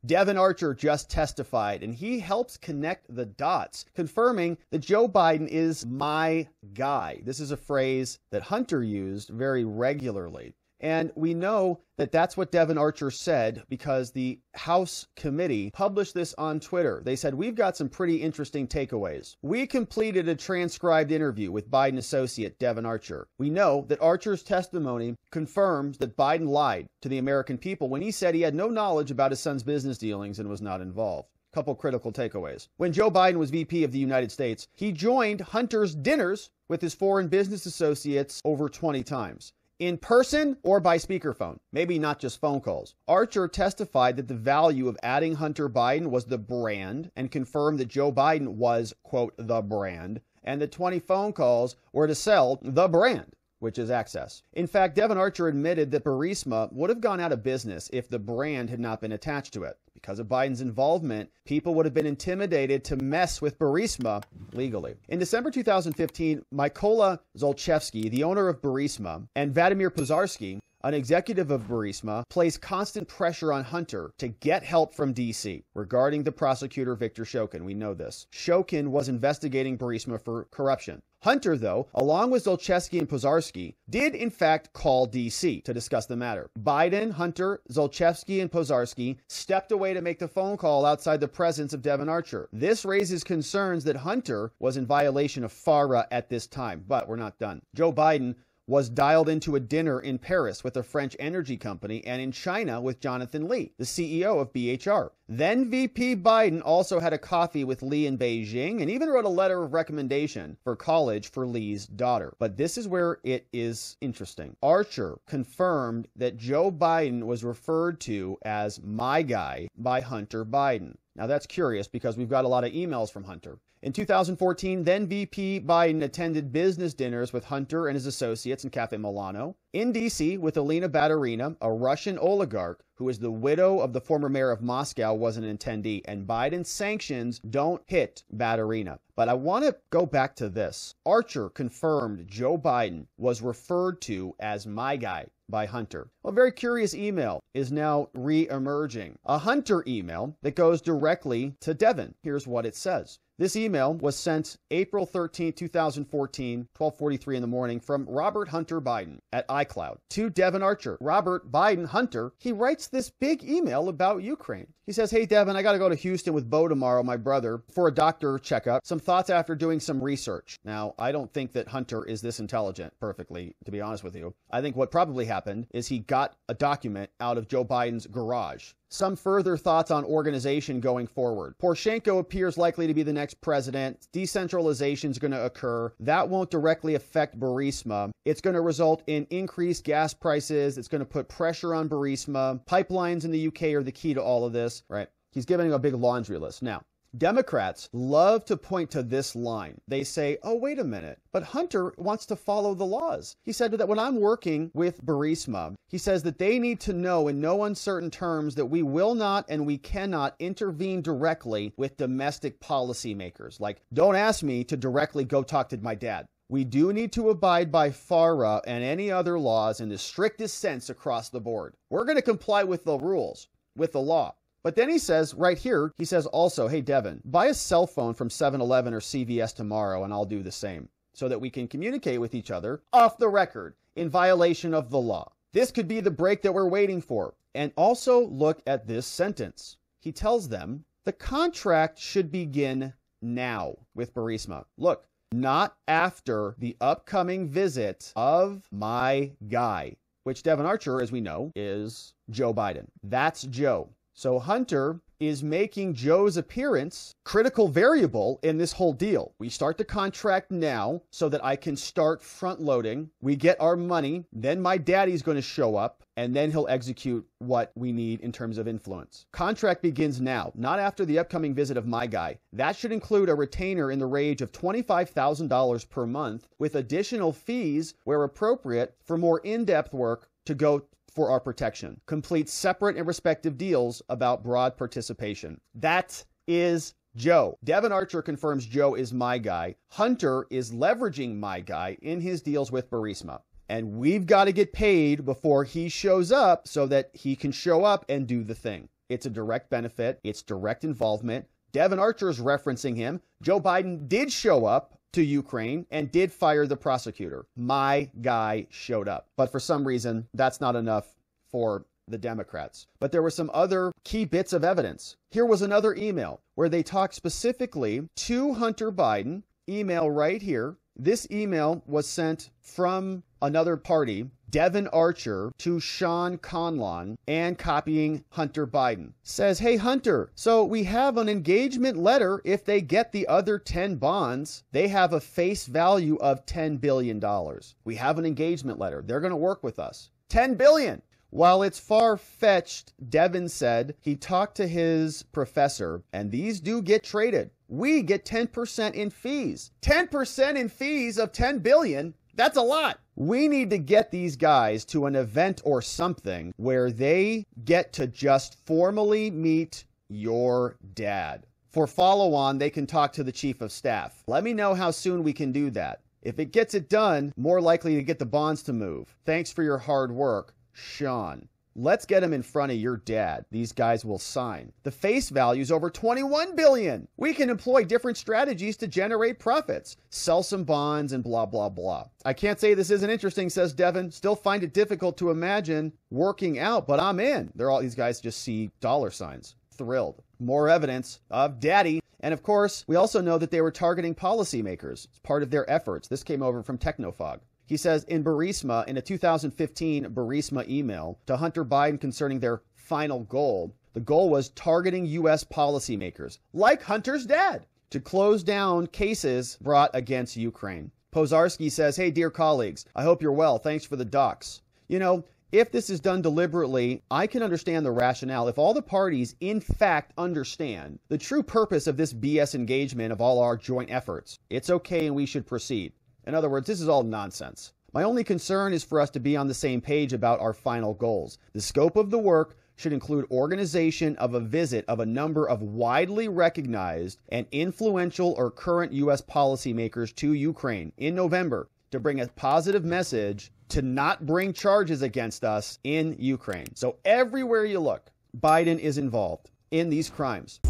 Devon Archer just testified, and he helps connect the dots, confirming that Joe Biden is my guy. This is a phrase that Hunter used very regularly. And we know that that's what Devon Archer said because the House committee published this on Twitter. They said, we've got some pretty interesting takeaways. We completed a transcribed interview with Biden associate Devon Archer. We know that Archer's testimony confirms that Biden lied to the American people when he said he had no knowledge about his son's business dealings and was not involved. Couple critical takeaways. When Joe Biden was VP of the United States, he joined Hunter's dinners with his foreign business associates over 20 times. In person or by speakerphone, maybe not just phone calls. Archer testified that the value of adding Hunter Biden was the brand and confirmed that Joe Biden was, quote, the brand, and that 20 phone calls were to sell the brand, which is access. In fact, Devon Archer admitted that Burisma would have gone out of business if the brand had not been attached to it. Because of Biden's involvement, people would have been intimidated to mess with Burisma legally. In December 2015, Mykola Zlochevsky, the owner of Burisma, and Vladimir Pozharsky, an executive of Burisma, placed constant pressure on Hunter to get help from D.C. regarding the prosecutor Victor Shokin. We know this. Shokin was investigating Burisma for corruption. Hunter, though, along with Zlochevsky and Pozharsky, did in fact call D.C. to discuss the matter. Biden, Hunter, Zlochevsky, and Pozharsky stepped away to make the phone call outside the presence of Devon Archer. This raises concerns that Hunter was in violation of FARA at this time, but we're not done. Joe Biden was dialed into a dinner in Paris with a French energy company and in China with Jonathan Li, the CEO of BHR. Then VP Biden also had a coffee with Li in Beijing and even wrote a letter of recommendation for college for Li's daughter. But this is where it is interesting. Archer confirmed that Joe Biden was referred to as my guy by Hunter Biden. Now that's curious because we've got a lot of emails from Hunter. In 2014, then VP Biden attended business dinners with Hunter and his associates in Cafe Milano. In D.C. with Alina Baturina, a Russian oligarch who is the widow of the former mayor of Moscow, was an attendee, and Biden's sanctions don't hit Baturina. But I want to go back to this. Archer confirmed Joe Biden was referred to as my guy by Hunter. A very curious email is now re-emerging. A Hunter email that goes directly to Devon. Here's what it says. This email was sent April 13, 2014, 12:43 in the morning from Robert Hunter Biden at iCloud to Devon Archer. Robert Biden Hunter, he writes this big email about Ukraine. He says, hey, Devon, I got to go to Houston with Bo tomorrow, my brother, for a doctor checkup. Some thoughts after doing some research. Now, I don't think that Hunter is this intelligent, perfectly, to be honest with you. I think what probably happened is he got a document out of Joe Biden's garage. Some further thoughts on organization going forward. Poroshenko appears likely to be the next president. Decentralization is going to occur. That won't directly affect Burisma. It's going to result in increased gas prices. It's going to put pressure on Burisma. Pipelines in the UK are the key to all of this, right? He's giving a big laundry list. Now, Democrats love to point to this line. They say, oh, wait a minute, but Hunter wants to follow the laws. He said that when I'm working with Burisma, he says that they need to know in no uncertain terms that we will not and we cannot intervene directly with domestic policymakers. Like, don't ask me to directly go talk to my dad. We do need to abide by FARA and any other laws in the strictest sense across the board. We're going to comply with the rules, with the law. But then he says, right here, he says also, hey, Devon, buy a cell phone from 7-Eleven or CVS tomorrow and I'll do the same so that we can communicate with each other off the record in violation of the law. This could be the break that we're waiting for. And also look at this sentence. He tells them the contract should begin now with Burisma. Look, not after the upcoming visit of my guy, which Devon Archer, as we know, is Joe Biden. That's Joe. So Hunter is making Joe's appearance critical variable in this whole deal. We start the contract now so that I can start front loading. We get our money. Then my daddy's going to show up and then he'll execute what we need in terms of influence. Contract begins now, not after the upcoming visit of my guy. That should include a retainer in the range of $25,000 per month with additional fees where appropriate for more in-depth work to go for our protection. Complete separate and respective deals about broad participation. That is Joe. Devon Archer confirms Joe is my guy. Hunter is leveraging my guy in his deals with Burisma. And we've got to get paid before he shows up so that he can show up and do the thing. It's a direct benefit. It's direct involvement. Devon Archer is referencing him. Joe Biden did show up to Ukraine and did fire the prosecutor. My guy showed up. But for some reason, that's not enough for the Democrats. But there were some other key bits of evidence. Here was another email where they talked specifically to Hunter Biden. Email right here. This email was sent from another party, Devon Archer, to Sean Conlon, and copying Hunter Biden. Says, hey, Hunter, so we have an engagement letter. If they get the other 10 bonds, they have a face value of $10 billion. We have an engagement letter. They're going to work with us. $10 billion. While it's far-fetched, Devon said he talked to his professor, and these do get traded. We get 10% in fees. 10% in fees of $10 billion? That's a lot. We need to get these guys to an event or something where they get to just formally meet your dad. For follow-on, they can talk to the chief of staff. Let me know how soon we can do that. If it gets it done, more likely to get the bonds to move. Thanks for your hard work, Sean. Let's get him in front of your dad. These guys will sign. The face value is over $21 billion. We can employ different strategies to generate profits. Sell some bonds and blah, blah, blah. I can't say this isn't interesting, says Devon. Still find it difficult to imagine working out, but I'm in. These guys just see dollar signs. Thrilled. More evidence of daddy. And of course, we also know that they were targeting policymakers. It's part of their efforts. This came over from Technofog. He says in Burisma, in a 2015 Burisma email to Hunter Biden concerning their final goal, the goal was targeting U.S. policymakers, like Hunter's dad, to close down cases brought against Ukraine. Pozarski says, hey, dear colleagues, I hope you're well. Thanks for the docs. You know, if this is done deliberately, I can understand the rationale. If all the parties, in fact, understand the true purpose of this BS engagement of all our joint efforts, it's okay and we should proceed. In other words, this is all nonsense. My only concern is for us to be on the same page about our final goals. The scope of the work should include organization of a visit of a number of widely recognized and influential or current U.S. policymakers to Ukraine in November to bring a positive message to not bring charges against us in Ukraine. So everywhere you look, Biden is involved in these crimes.